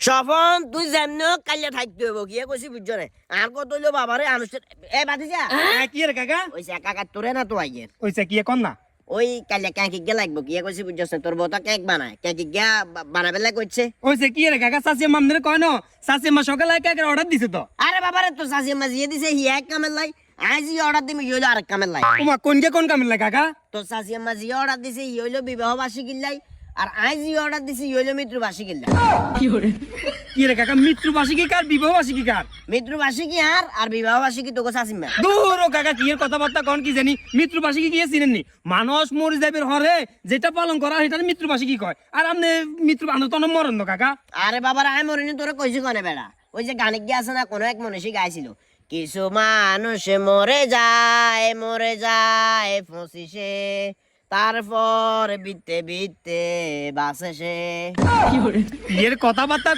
স্বপন তুই যেমন কালিয়া থাকতে হইব কি কইছি বুঝছ না আর কত হইলো বাবারে আনুষ্ঠান এ বাতিজা কি রে কাকা ওই কাকা তোরে না তো আইয়ের কইছে কি কোন না ওই কালিয়া কেক গিয়া লাগবো কি কইছি বুঝছ না তোর বউটা কেক বানায় কেক গিয়া বানাবে লাই কইছে কইছে কি রে কাকা সাসি মামদের কয় ন সাসি মা সকালে কেকের অর্ডার দিছে তো আরে বাবারে তো সাসি মাজিয়ে দিছে হি এক কামের লাই আজ অর্ডার দিমি হইলো আরেক কামের লাই তোমা কোন কামের লাই কাকা তো সাসি মাজিয়ে অর্ডার দিছে হি হইলো বিবাহ বার্ষিকীর লাই আর আজ অর্ডার দিছে হি হইলো মৃত্যু বার্ষিকীর লাই কি রে কাকা মৃত্যু বার্ষিকী কার বিবাহ বার্ষিকী কার মৃত্যু বার্ষিকী আর বিবাহ বার্ষিকী তোকে সাসিমা দূর ও কাকা কি এর কথাবার্তা কোন কি জানি মৃত্যু বার্ষিকী কি চিনেননি মানুষ মরে যাবে হরে যেটা পালন করা সেটা মৃত্যু বার্ষিকী কয় আর আপনি মৃত্যু আনন্দ মরণ না কাকা আরে বাবার আমি মরিনি তোরে কইছি কনে বেড়া ওই যে গানে গিয়ে আছে না কোনো এক মনীষী গাইছিল কিছু মানুষ মরে যায় ফসিসে তারপর বিতে বাসে সে এর কথাবার্তা